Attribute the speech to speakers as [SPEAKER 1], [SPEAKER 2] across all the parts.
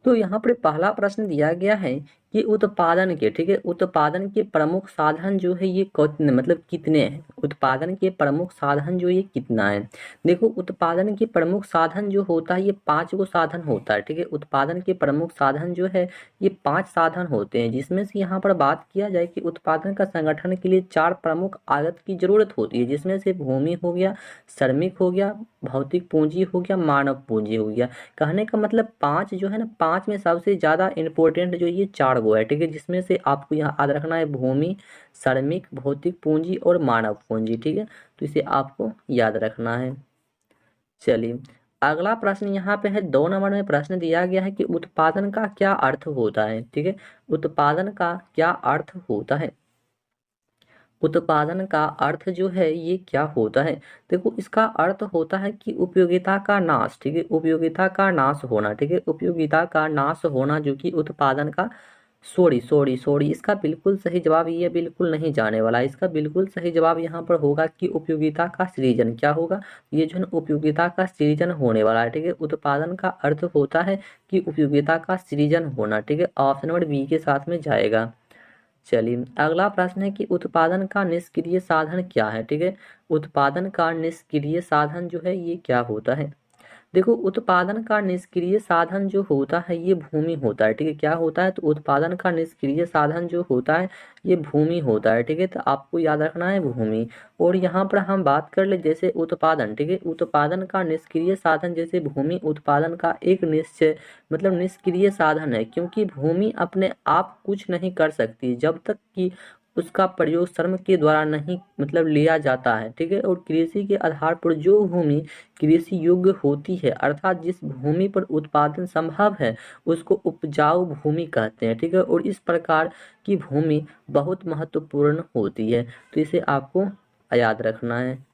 [SPEAKER 1] तो यहाँ पर पहला प्रश्न दिया गया है कि उत्पादन के, ठीक है, उत्पादन के प्रमुख साधन जो है ये मतलब कितने हैं। उत्पादन के प्रमुख साधन जो ये कितना है। देखो उत्पादन के प्रमुख साधन जो होता है ये 5 गो साधन होता है, ठीक है। उत्पादन के प्रमुख साधन जो है ये 5 साधन होते हैं, जिसमें से यहाँ पर बात किया जाए कि उत्पादन का संगठन के लिए 4 प्रमुख आगत की जरूरत होती है, जिसमें से भूमि हो गया, श्रमिक हो गया, भौतिक पूंजी हो गया, मानव पूंजी हो गया। कहने का मतलब 5 जो है ना, 5 में सबसे ज़्यादा इम्पोर्टेंट जो ये 4 गो है, ठीक है, जिसमें से आपको यहाँ याद रखना है भूमि, श्रमिक, भौतिक पूंजी और मानव पूंजी, ठीक है। तो इसे आपको याद रखना है। चलिए अगला प्रश्न यहाँ पे है 2 नंबर में प्रश्न दिया गया है कि उत्पादन का क्या अर्थ होता है, ठीक है। उत्पादन का क्या अर्थ होता है। उत्पादन का अर्थ जो है ये क्या होता है। देखो इसका अर्थ होता है कि उपयोगिता का नाश, ठीक है, उपयोगिता का नाश होना, ठीक है, उपयोगिता का नाश होना जो कि उत्पादन का, सॉरी सॉरी सॉरी, इसका बिल्कुल सही जवाब ये बिल्कुल नहीं जाने वाला है। इसका बिल्कुल सही जवाब यहाँ पर होगा कि उपयोगिता का सृजन। क्या होगा, ये जो है ना उपयोगिता का सृजन होने वाला है, ठीक है। उत्पादन का अर्थ होता है कि उपयोगिता का सृजन होना, ठीक है। ऑप्शन नंबर बी के साथ में जाएगा। चलिए अगला प्रश्न है कि उत्पादन का निष्क्रिय साधन क्या है, ठीक है। उत्पादन का निष्क्रिय साधन जो है ये क्या होता है। देखो उत्पादन का निष्क्रिय साधन जो होता है ये भूमि होता है, ठीक है। क्या होता है, तो उत्पादन का निष्क्रिय साधन जो होता है ये भूमि होता है, ठीक है। तो आपको याद रखना है भूमि। और यहाँ पर हम बात कर ले जैसे उत्पादन, ठीक है, उत्पादन का निष्क्रिय साधन जैसे भूमि उत्पादन का एक निश्चय मतलब निष्क्रिय साधन है, क्योंकि भूमि अपने आप कुछ नहीं कर सकती जब तक कि उसका प्रयोग श्रम के द्वारा नहीं मतलब लिया जाता है, ठीक है। और कृषि के आधार पर जो भूमि कृषि योग्य होती है, अर्थात जिस भूमि पर उत्पादन संभव है उसको उपजाऊ भूमि कहते हैं, ठीक है। और इस प्रकार की भूमि बहुत महत्वपूर्ण होती है, तो इसे आपको याद रखना है।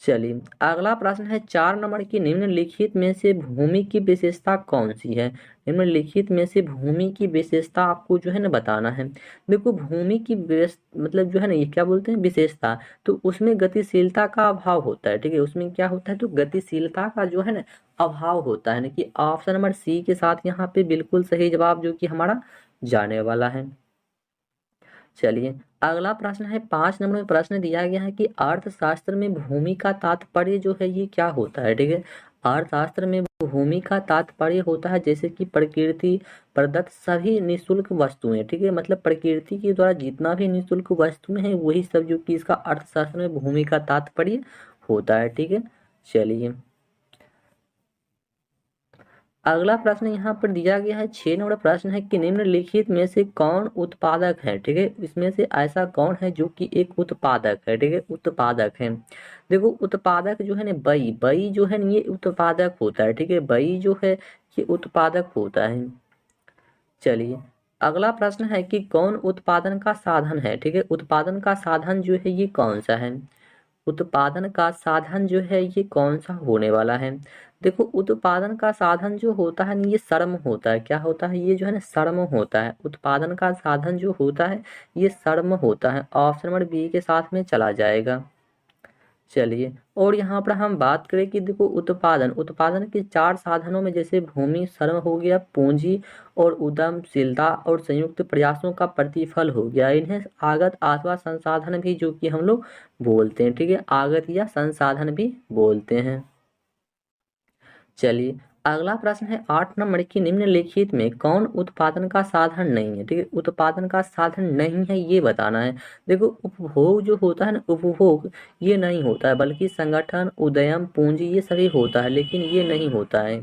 [SPEAKER 1] चलिए अगला प्रश्न है 4 नंबर की, निम्नलिखित में से भूमि की विशेषता कौन सी है। निम्नलिखित में से भूमि की विशेषता आपको जो है ना बताना है। देखो भूमि की मतलब जो है ना ये क्या बोलते हैं विशेषता, तो उसमें गतिशीलता का अभाव होता है, ठीक है। उसमें क्या होता है, तो गतिशीलता का जो है ना अभाव होता है ना, कि ऑप्शन नंबर सी के साथ यहाँ पे बिल्कुल सही जवाब जो कि हमारा जाने वाला है। चलिए अगला प्रश्न है 5 नंबर में प्रश्न दिया गया है कि अर्थशास्त्र में भूमि का तात्पर्य जो है ये क्या होता है, ठीक है। अर्थशास्त्र में भूमि का तात्पर्य होता है जैसे कि प्रकृति प्रदत्त सभी निःशुल्क वस्तुएं, ठीक है, मतलब प्रकृति के द्वारा जितना भी निःशुल्क वस्तुएं हैं वही सब जो कि इसका अर्थशास्त्र में भूमि का तात्पर्य होता है, ठीक है। चलिए अगला प्रश्न यहाँ पर दिया गया है 6 नंबर प्रश्न है कि निम्नलिखित में से कौन उत्पादक है, ठीक है। इसमें से ऐसा कौन है जो कि एक उत्पादक है, ठीक है, उत्पादक है। देखो उत्पादक जो है ना बई, बई जो है ना ये उत्पादक होता है, ठीक है। बई जो है ये उत्पादक होता है। चलिए अगला प्रश्न है कि कौन उत्पादन का साधन है, ठीक है। उत्पादन का साधन जो है ये कौन सा है। उत्पादन का साधन जो है ये कौन सा होने वाला है। देखो उत्पादन का साधन जो होता है ना ये श्रम होता है। क्या होता है, ये जो है ना श्रम होता है। उत्पादन का साधन जो होता है ये श्रम होता है। ऑप्शन नंबर बी के साथ में चला जाएगा। चलिए और यहाँ पर हम बात करें कि देखो उत्पादन, उत्पादन के 4 साधनों में जैसे भूमि, श्रम हो गया, पूंजी और उद्यमशीलता और संयुक्त प्रयासों का प्रतिफल हो गया। इन्हें आगत अथवा संसाधन भी जो कि हम लोग बोलते हैं, ठीक है, आगत या संसाधन भी बोलते हैं। चलिए अगला प्रश्न है 8 नंबर की, निम्नलिखित में कौन उत्पादन का साधन नहीं है, ठीक है। उत्पादन का साधन नहीं है ये बताना है। देखो उपभोग जो होता है ना, उपभोग ये नहीं होता है, बल्कि संगठन, उद्यम, पूंजी ये सभी होता है, लेकिन ये नहीं होता है।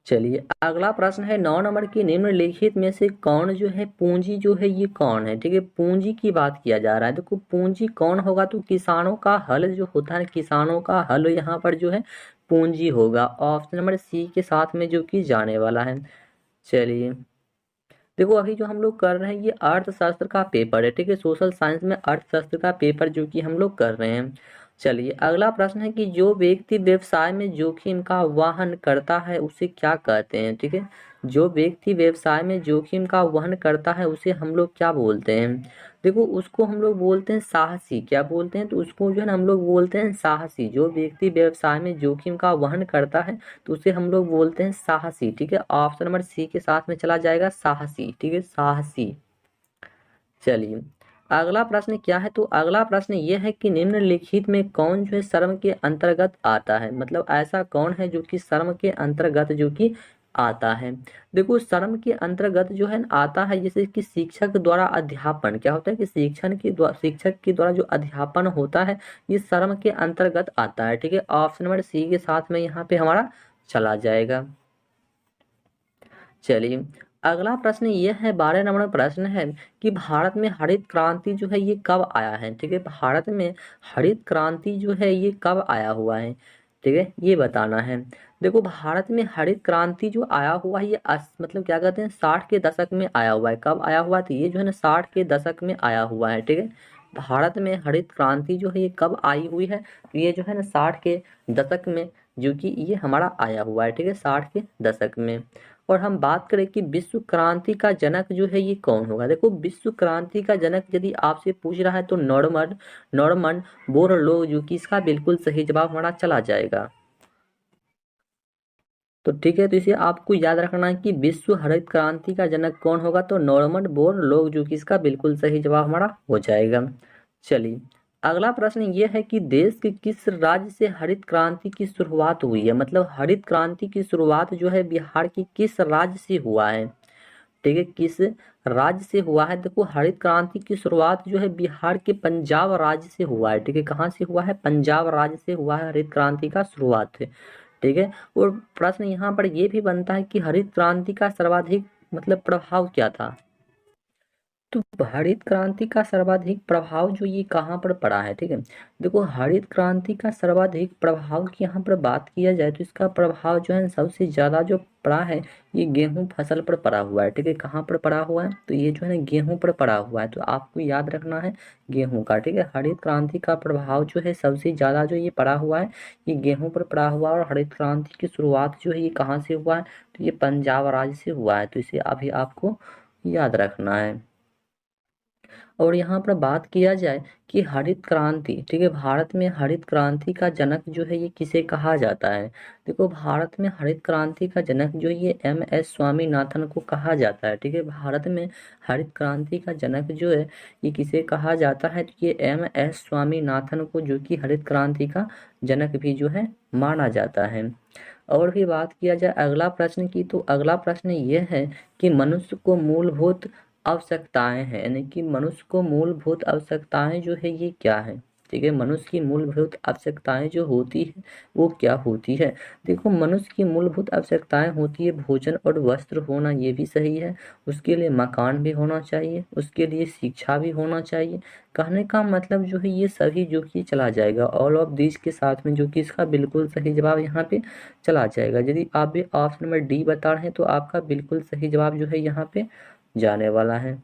[SPEAKER 1] चलिए अगला प्रश्न है 9 नंबर की, निम्नलिखित में से कौन जो है पूंजी जो है ये कौन है, ठीक है। पूंजी की बात किया जा रहा है। देखो पूंजी कौन होगा, तो किसानों का हल जो होता है, किसानों का हल यहाँ पर जो है पूंजी होगा। ऑप्शन नंबर सी के साथ में जो कि जाने वाला है। चलिए देखो अभी जो हम लोग कर रहे हैं ये अर्थशास्त्र का पेपर है, ठीक है। सोशल साइंस में अर्थशास्त्र का पेपर जो कि हम लोग कर रहे हैं। चलिए अगला प्रश्न है कि जो व्यक्ति व्यवसाय में जोखिम का वहन करता है उसे क्या कहते हैं, ठीक है। जो व्यक्ति व्यवसाय में जोखिम का वहन करता है उसे हम लोग क्या बोलते हैं। देखो उसको हम लोग बोलते हैं साहसी। क्या बोलते हैं? तो उसको जो है ना हम लोग बोलते हैं साहसी। जो व्यक्ति व्यवसाय में जोखिम का वहन करता है तो उसे हम लोग बोलते हैं साहसी। ठीक है, ऑप्शन नंबर सी के साथ में चला जाएगा साहसी। ठीक है, साहसी। चलिए अगला प्रश्न क्या है? तो अगला प्रश्न ये है कि निम्नलिखित में कौन जो है श्रम के अंतर्गत आता है, मतलब ऐसा कौन है जो कि श्रम के अंतर्गत जो कि आता है। देखो श्रम के अंतर्गत जो है आता है जैसे कि शिक्षक द्वारा अध्यापन। क्या होता है कि शिक्षक के द्वारा जो अध्यापन होता है ये श्रम के अंतर्गत आता है। ठीक है, ऑप्शन नंबर सी के साथ में यहाँ पे हमारा चला जाएगा। चलिए अगला प्रश्न ये है, 12 नंबर प्रश्न है कि भारत में हरित क्रांति जो है ये कब आया है। ठीक है, भारत में हरित क्रांति जो है ये कब आया हुआ है, ठीक है, ये बताना है। देखो भारत में हरित क्रांति जो आया हुआ है ये मतलब क्या कहते हैं 60 के दशक में आया हुआ है। कब आया हुआ? तो ये जो है ना 60 के दशक में आया हुआ है। ठीक है, भारत में हरित क्रांति जो है ये कब आई हुई है? तो ये जो है ना 60 के दशक में जो कि ये हमारा आया हुआ है। ठीक है, 60 के दशक में। और हम बात करें कि विश्व क्रांति का जनक जो है ये कौन होगा। देखो विश्व क्रांति का जनक यदि आपसे पूछ रहा है तो नॉर्मन नॉर्मन बोरलो जो कि इसका बिल्कुल सही जवाब हमारा चला जाएगा। तो ठीक है, तो इसे आपको याद रखना है कि विश्व हरित क्रांति का जनक कौन होगा, तो नॉर्मन बोरलॉग जो कि इसका बिल्कुल सही जवाब हमारा हो जाएगा। चलिए अगला प्रश्न ये है कि देश के किस राज्य से हरित क्रांति की शुरुआत हुई है, मतलब हरित क्रांति की शुरुआत जो है बिहार की किस राज्य से हुआ है। ठीक है, किस राज्य से हुआ है? देखो हरित क्रांति की शुरुआत जो है बिहार के पंजाब राज्य से हुआ है। ठीक है, कहाँ से हुआ है? पंजाब राज्य से हुआ है हरित क्रांति का शुरुआत है। ठीक है, और प्रश्न यहाँ पर ये भी बनता है कि हरित क्रांति का सर्वाधिक मतलब प्रभाव क्या था। तो हरित क्रांति का सर्वाधिक प्रभाव जो ये कहाँ पर पड़ा है। ठीक है, देखो हरित क्रांति का सर्वाधिक प्रभाव की यहाँ पर बात किया जाए तो इसका प्रभाव जो है सबसे ज़्यादा जो पड़ा है ये गेहूं फसल पर पड़ा हुआ है। ठीक है, कहाँ पर पड़ा हुआ है? तो ये जो है ना गेहूं पर पड़ा हुआ है, तो आपको याद रखना है गेहूं का। ठीक है, हरित क्रांति का प्रभाव जो है सबसे ज़्यादा जो ये पड़ा हुआ है ये गेहूं पर पड़ा हुआ है। और हरित क्रांति की शुरुआत जो है ये कहाँ से हुआ है? तो ये पंजाब राज्य से हुआ है, तो इसे अभी आपको याद रखना है। और यहाँ पर बात किया जाए कि हरित क्रांति, ठीक है, भारत में हरित क्रांति का जनक जो है ये किसे कहा जाता है। देखो भारत में हरित क्रांति का जनक जो ये MS स्वामीनाथन को कहा जाता है। ठीक है, भारत में हरित क्रांति का जनक जो है ये किसे कहा जाता है? तो ये MS स्वामीनाथन को जो कि हरित क्रांति का जनक भी जो है माना जाता है। और भी बात किया जाए अगला प्रश्न की, तो अगला प्रश्न ये है कि मनुष्य को मूलभूत आवश्यकताएं हैं, यानी कि मनुष्य को मूलभूत आवश्यकताएं जो है ये क्या है। ठीक है, मनुष्य की मूलभूत आवश्यकताएं जो होती है वो क्या होती है। देखो मनुष्य की मूलभूत आवश्यकताएं होती है भोजन और वस्त्र होना, ये भी सही है। उसके लिए मकान भी होना चाहिए, उसके लिए शिक्षा भी होना चाहिए। कहने का मतलब जो है ये सभी जो कि चला जाएगा ऑल ऑफ दिस के साथ में, जो कि इसका बिल्कुल सही जवाब यहाँ पे चला जाएगा। यदि आप भी ऑप्शन नंबर डी बता रहे हैं तो आपका बिल्कुल सही जवाब जो है यहाँ पे जाने वाला है।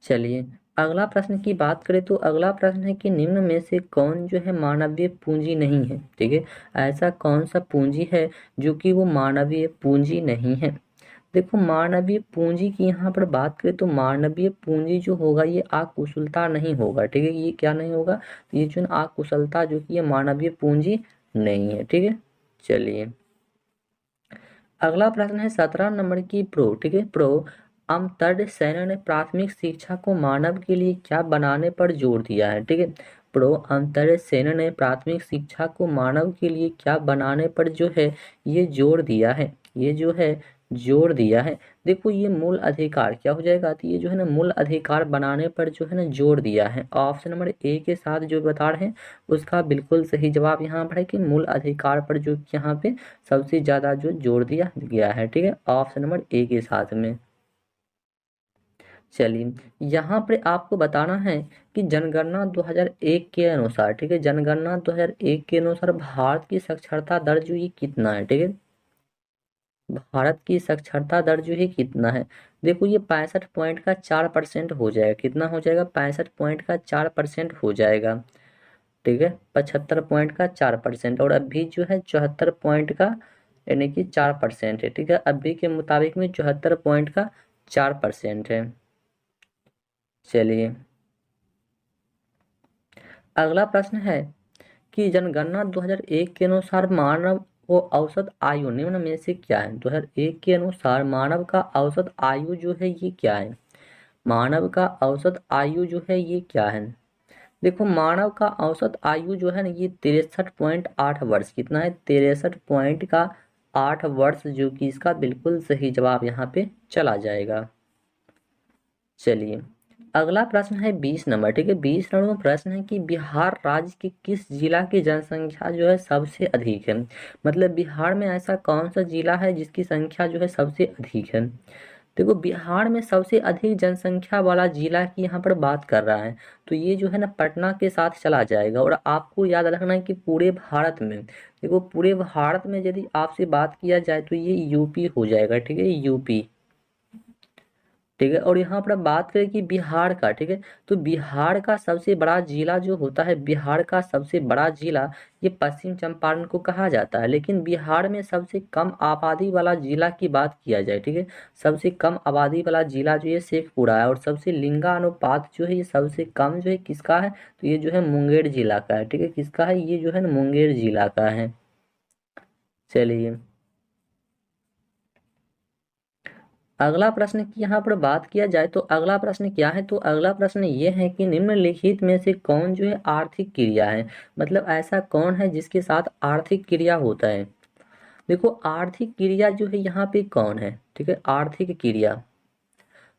[SPEAKER 1] चलिए अगला प्रश्न की बात करें तो अगला प्रश्न है कि निम्न में से कौन जो है मानवीय पूंजी नहीं है। ठीक है, ऐसा कौन सा पूंजी है जो कि वो मानवीय पूंजी नहीं है। देखो मानवीय पूंजी की यहाँ पर बात करें तो मानवीय पूंजी जो होगा ये अकुशलता नहीं होगा। ठीक है, ये क्या नहीं होगा? तो ये जो अकुशलता जो कि ये मानवीय पूंजी नहीं है। ठीक है, चलिए अगला प्रश्न है 17 नंबर की प्रो। ठीक है, प्रो अमर्त्य सेन ने प्राथमिक शिक्षा को मानव के लिए क्या बनाने पर जोर दिया है। ठीक है, प्रो अमर्त्य सेन ने प्राथमिक शिक्षा को मानव के लिए क्या बनाने पर जो है ये जोर दिया है, ये जो है जोर दिया है। देखो ये मूल अधिकार क्या हो जाएगा, तो ये जो है ना मूल अधिकार बनाने पर जो है ना जोर दिया है। ऑप्शन नंबर ए के साथ जो बता रहे हैं उसका बिल्कुल सही जवाब यहाँ पर है कि मूल अधिकार पर जो यहाँ पे सबसे ज्यादा जो जोर दिया गया है। ठीक है, ऑप्शन नंबर ए के साथ में। चलिए यहाँ पर आपको बताना है कि जनगणना 2001 के अनुसार, ठीक है, जनगणना 2001 के अनुसार भारत की साक्षरता दर जो ये कितना है। ठीक है, भारत की साक्षरता दर जो है कितना है। देखो ये 65.4% हो जाएगा। कितना हो जाएगा? 65.4% हो जाएगा। ठीक है, 75.4%। और अभी जो है 74 पॉइंट का यानी कि 4% है। ठीक है, अभी के मुताबिक में 74 पॉइंट का 4% है। चलिए अगला प्रश्न है कि जनगणना 2001 के अनुसार मानव को औसत आयु निम्न में से क्या है। 2001 के अनुसार मानव का औसत आयु जो है ये क्या है। मानव का औसत आयु जो है ये क्या है। देखो मानव का औसत आयु जो है ना ये 63.8 वर्ष। कितना है, 63.8 वर्ष, जो कि इसका बिल्कुल सही जवाब यहाँ पे चला जाएगा। चलिए अगला प्रश्न है 20 नंबर। ठीक है, 20 नंबर में प्रश्न है कि बिहार राज्य के किस जिला की जनसंख्या जो है सबसे अधिक है। मतलब बिहार में ऐसा कौन सा जिला है जिसकी संख्या जो है सबसे अधिक है। देखो बिहार में सबसे अधिक जनसंख्या वाला जिला की यहाँ पर बात कर रहा है तो ये जो है ना पटना के साथ चला जाएगा। और आपको याद रखना है कि पूरे भारत में, देखो पूरे भारत में यदि आपसे बात किया जाए तो ये यूपी हो जाएगा। ठीक है, यूपी। ठीक है, और यहाँ पर अब बात करें कि बिहार का, ठीक है, तो बिहार का सबसे बड़ा जिला जो होता है, बिहार का सबसे बड़ा जिला ये पश्चिम चंपारण को कहा जाता है। लेकिन बिहार में सबसे कम आबादी वाला जिला की बात किया जाए, ठीक है, सबसे कम आबादी वाला जिला जो ये शेखपुरा है। और सबसे लिंगानुपात जो है ये सबसे कम जो है किसका है, तो ये जो है मुंगेर जिला का है। ठीक है, किसका है, ये जो है ना मुंगेर जिला का है। चलिए अगला प्रश्न की यहाँ पर बात किया जाए तो अगला प्रश्न क्या है, तो अगला प्रश्न ये है कि निम्नलिखित में से कौन जो है आर्थिक क्रिया है। मतलब ऐसा कौन है जिसके साथ आर्थिक क्रिया होता है। देखो आर्थिक क्रिया जो है यहाँ पे कौन है। ठीक है, आर्थिक क्रिया,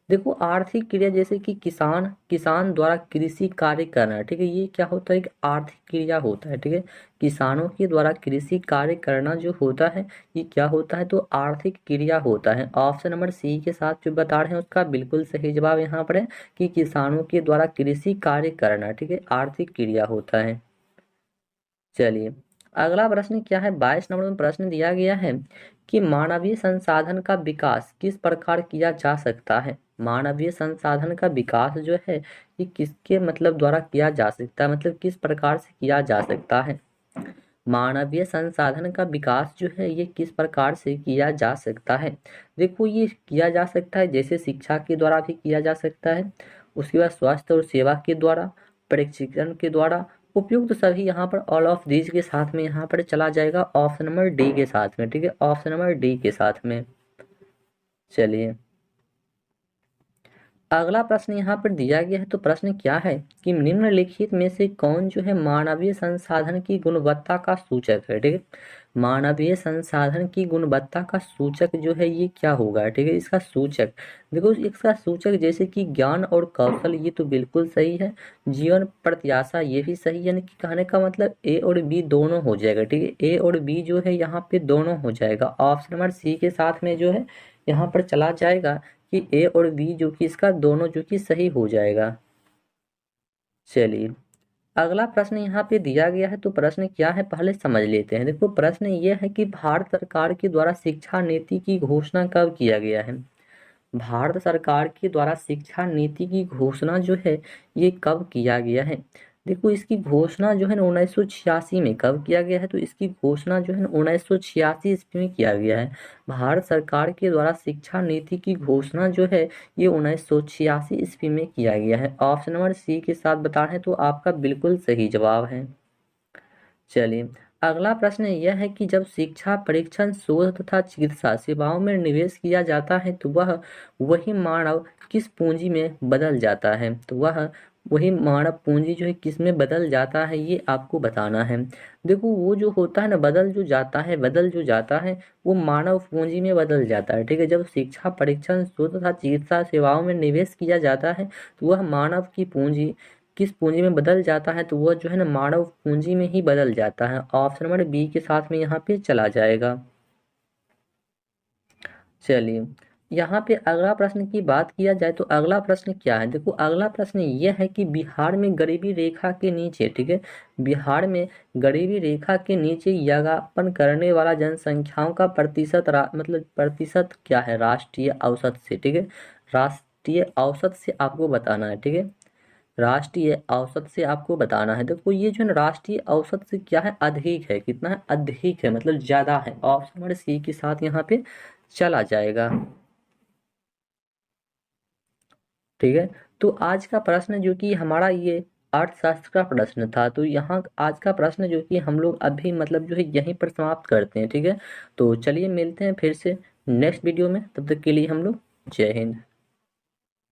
[SPEAKER 1] देखो आर्थिक क्रिया जैसे कि किसान, किसान द्वारा कृषि कार्य करना, ठीक है, ये क्या होता है कि आर्थिक क्रिया होता है। ठीक है, किसानों के द्वारा कृषि कार्य करना जो होता है ये क्या होता है, तो आर्थिक क्रिया होता है। ऑप्शन नंबर सी के साथ जो बता रहे हैं उसका बिल्कुल सही जवाब यहाँ पर है कि किसानों के द्वारा कृषि कार्य करना, ठीक है, आर्थिक क्रिया होता है। चलिए अगला प्रश्न क्या है, 22 नंबर में प्रश्न दिया गया है कि मानवीय संसाधन का विकास किस प्रकार किया जा सकता है। मानवीय संसाधन का विकास जो है ये किसके मतलब द्वारा किया जा सकता है, मतलब किस प्रकार से किया जा सकता है। मानवीय संसाधन का विकास जो है ये किस प्रकार से किया जा सकता है। देखो ये किया जा सकता है जैसे शिक्षा के द्वारा भी किया जा सकता है, उसके बाद स्वास्थ्य और सेवा के द्वारा, प्रशिक्षण के द्वारा, उपयुक्त सभी यहाँ पर ऑल ऑफ दीज के साथ में यहाँ पर चला जाएगा ऑप्शन नंबर डी के साथ में। ठीक है, ऑप्शन नंबर डी के साथ में। चलिए अगला प्रश्न यहाँ पर दिया गया है तो प्रश्न क्या है कि निम्नलिखित में से कौन जो है मानवीय संसाधन की गुणवत्ता का सूचक है। ठीक है, मानवीय संसाधन की गुणवत्ता का सूचक जो है ये क्या होगा। ठीक है, इसका सूचक, देखो इसका सूचक जैसे कि ज्ञान और कौशल, ये तो बिल्कुल सही है। जीवन प्रत्याशा ये भी सही है, यानी कि कहने का मतलब ए और बी दोनों हो जाएगा। ठीक है, ए और बी जो है यहाँ पे दोनों हो जाएगा। ऑप्शन नंबर सी के साथ में जो है यहाँ पर चला जाएगा कि ए और बी जो कि इसका दोनों जो कि सही हो जाएगा। चलिए अगला प्रश्न यहाँ पे दिया गया है तो प्रश्न क्या है पहले समझ लेते हैं। देखो प्रश्न ये है कि भारत सरकार के द्वारा शिक्षा नीति की घोषणा कब किया गया है। भारत सरकार के द्वारा शिक्षा नीति की घोषणा जो है ये कब किया गया है। देखो इसकी घोषणा जो है ना 1986 में कब किया गया है, तो इसकी घोषणा जो है ना 1986 ईस्वी में किया गया है। भारत सरकार के द्वारा शिक्षा नीति की घोषणा जो है ये 1986 ईस्वी में किया गया है। ऑप्शन नंबर सी के साथ बता रहे हैं तो आपका बिल्कुल सही जवाब है। चलिए अगला प्रश्न यह है कि जब शिक्षा, परीक्षण, शोध तथा चिकित्सा सेवाओं में निवेश किया जाता है तो वह वही मानव किस पूंजी में बदल जाता है। तो वह वही मानव पूंजी जो है किस में बदल जाता है ये आपको बताना है। देखो वो जो होता है ना बदल जो जाता है, बदल जो जाता है वो मानव पूंजी में बदल जाता है। ठीक है, जब शिक्षा, परीक्षण, शोध तथा चिकित्सा सेवाओं में निवेश किया जाता है तो वह मानव की पूंजी किस पूंजी में बदल जाता है, तो वह जो है ना मानव पूंजी में ही बदल जाता है। ऑप्शन नंबर बी के साथ में यहाँ पे चला जाएगा। चलिए यहाँ पे अगला प्रश्न की बात किया जाए तो अगला प्रश्न क्या है। देखो अगला प्रश्न ये है कि बिहार में गरीबी रेखा के नीचे, ठीक है, बिहार में गरीबी रेखा के नीचे यापन करने वाला जनसंख्याओं का प्रतिशत मतलब प्रतिशत क्या है राष्ट्रीय औसत से। ठीक है, राष्ट्रीय औसत से आपको बताना है। ठीक है, राष्ट्रीय औसत से आपको बताना है। देखो ये जो है ना राष्ट्रीय औसत से क्या है अधिक है, कितना है अधिक है मतलब ज्यादा है। ऑप्शन नंबर सी के साथ यहाँ पे चला जाएगा। ठीक है, तो आज का प्रश्न जो कि हमारा ये अर्थशास्त्र का प्रश्न था, तो यहाँ आज का प्रश्न जो कि हम लोग अभी मतलब जो है यहीं पर समाप्त करते हैं, ठीक है। तो चलिए मिलते हैं फिर से नेक्स्ट वीडियो में, तब तक के लिए हम लोग जय हिंद।